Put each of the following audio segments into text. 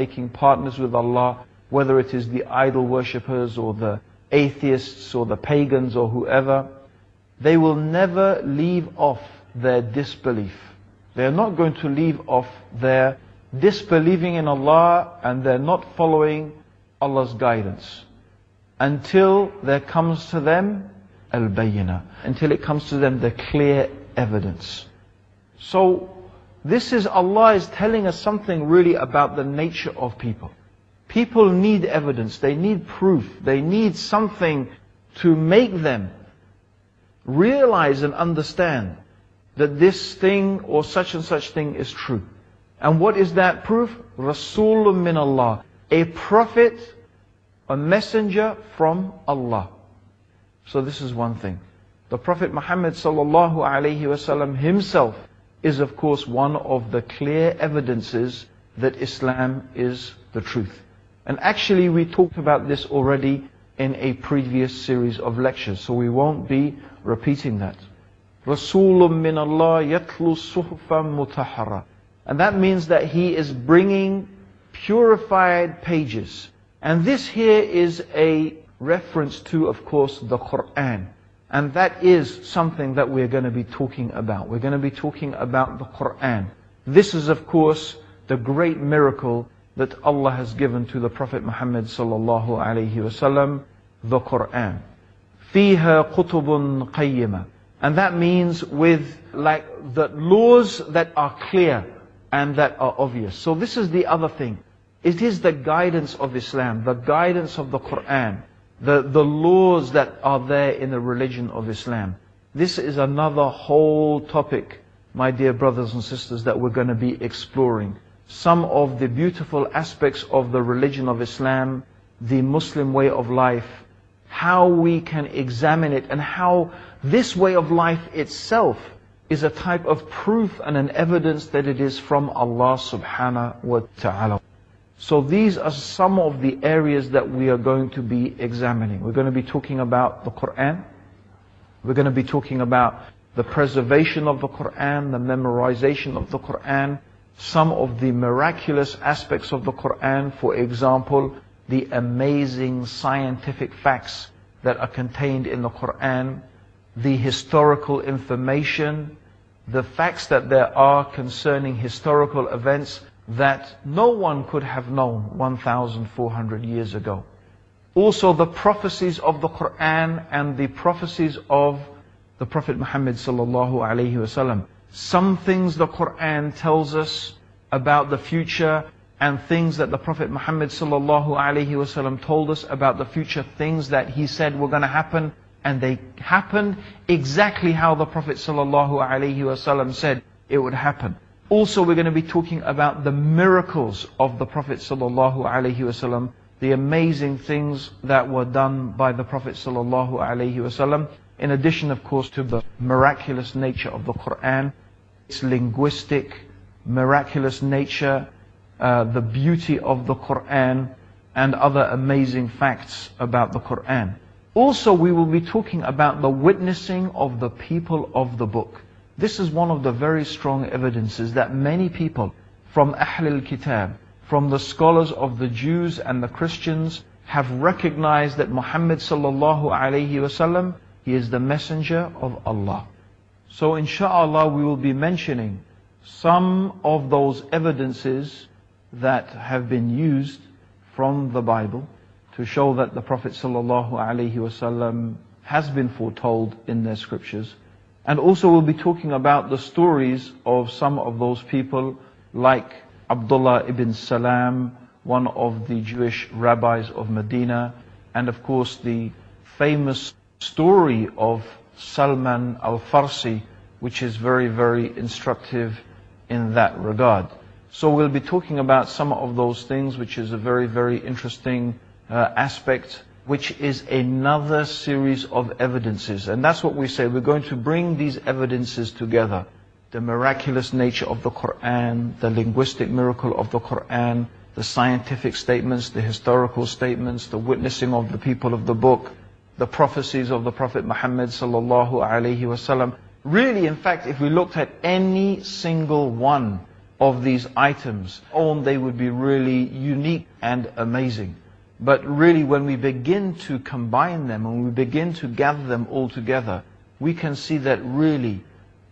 making partners with Allah, whether it is the idol worshippers or the atheists or the pagans or whoever, they will never leave off their disbelief. They are not going to leave off their disbelieving in Allah, and they're not following Allah's guidance until there comes to them al-bayyinah, until it comes to them the clear evidence. So this is, Allah is telling us something really about the nature of people. People need evidence, they need proof, they need something to make them realize and understand that this thing or such and such thing is true. And what is that proof? Rasulun min Allah, a prophet, a messenger from Allah. So this is one thing. The Prophet Muhammad sallallahu alaihi wasallam himself is of course one of the clear evidences that Islam is the truth. And actually we talked about this already in a previous series of lectures, so we won't be repeating that. Rasulun min Allah yatlu suhufan mutahhara. And that means that he is bringing purified pages. And this here is a reference to, of course, the Qur'an. And that is something that we're going to be talking about. We're going to be talking about the Qur'an. This is, of course, the great miracle that Allah has given to the Prophet Muhammad sallallahu alaihi wasallam, the Qur'an. فِيهَا قُطُبٌ قَيِّمَةٌ. And that means with like the laws that are clear and that are obvious. So this is the other thing. It is the guidance of Islam, the guidance of the Qur'an, the laws that are there in the religion of Islam. This is another whole topic, my dear brothers and sisters, that we're going to be exploring. Some of the beautiful aspects of the religion of Islam, the Muslim way of life, how we can examine it, and how this way of life itself is a type of proof and an evidence that it is from Allah subhanahu wa ta'ala. So these are some of the areas that we are going to be examining. We're going to be talking about the Qur'an. We're going to be talking about the preservation of the Qur'an, the memorization of the Qur'an, some of the miraculous aspects of the Qur'an, for example, the amazing scientific facts that are contained in the Qur'an, the historical information, the facts that there are concerning historical events that no one could have known 1,400 years ago. Also the prophecies of the Qur'an and the prophecies of the Prophet Muhammad sallallahu alaihi wasallam. Some things the Qur'an tells us about the future, and things that the Prophet Muhammad sallallahu alaihi wasallam told us about the future, things that he said were going to happen, and they happened exactly how the Prophet sallallahu alaihi wasallam said it would happen. Also, we're going to be talking about the miracles of the Prophet sallallahu alaihi wasallam, the amazing things that were done by the Prophet sallallahu alaihi wasallam, in addition, of course, to the miraculous nature of the Qur'an, its linguistic, miraculous nature, the beauty of the Qur'an, and other amazing facts about the Qur'an. Also, we will be talking about the witnessing of the people of the book. This is one of the very strong evidences that many people from Ahlul Kitab, from the scholars of the Jews and the Christians, have recognized that Muhammad sallallahu alaihi wasallam, he is the messenger of Allah. So inshallah we will be mentioning some of those evidences that have been used from the Bible to show that the Prophet sallallahu alaihi wasallam has been foretold in their scriptures. And also we'll be talking about the stories of some of those people like Abdullah ibn Salam, one of the Jewish rabbis of Medina, and of course the famous story of Salman al-Farsi, which is very, very instructive in that regard. So we'll be talking about some of those things, which is a very, very interesting aspect, which is another series of evidences. And that's what we say, we're going to bring these evidences together. The miraculous nature of the Qur'an, the linguistic miracle of the Qur'an, the scientific statements, the historical statements, the witnessing of the people of the book, the prophecies of the Prophet Muhammad sallallahu alaihi wasallam. Really, in fact, if we looked at any single one of these items, they would be really unique and amazing. But really, when we begin to combine them, and we begin to gather them all together, we can see that really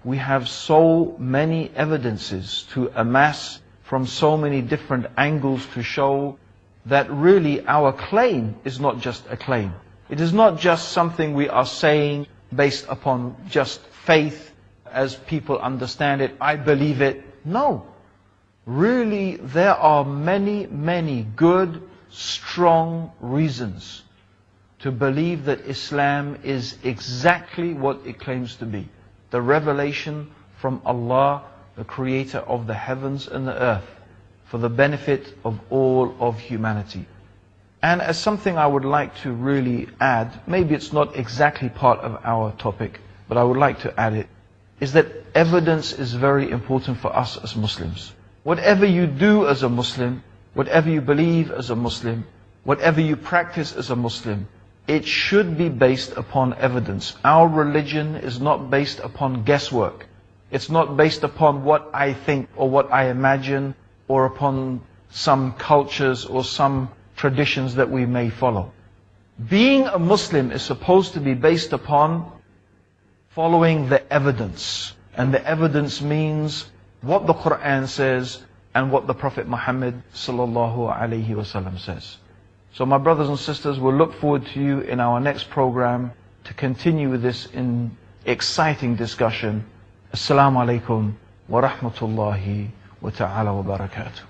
we have so many evidences to amass from so many different angles to show that really our claim is not just a claim. It is not just something we are saying based upon just faith as people understand it. I believe it. No. Really, there are many, many good, strong reasons to believe that Islam is exactly what it claims to be. The revelation from Allah, the creator of the heavens and the earth, for the benefit of all of humanity. And as something I would like to really add, maybe it's not exactly part of our topic, but I would like to add it, is that evidence is very important for us as Muslims. Whatever you do as a Muslim, whatever you believe as a Muslim, whatever you practice as a Muslim, it should be based upon evidence. Our religion is not based upon guesswork. It's not based upon what I think or what I imagine or upon some cultures or some traditions that we may follow. Being a Muslim is supposed to be based upon following the evidence. And the evidence means what the Qur'an says and what the Prophet Muhammad sallallahu alaihi wasallam says. So my brothers and sisters, we'll look forward to you in our next program to continue with this exciting discussion. Assalamu alaikum wa rahmatullahi wa ta'ala wa barakatuh.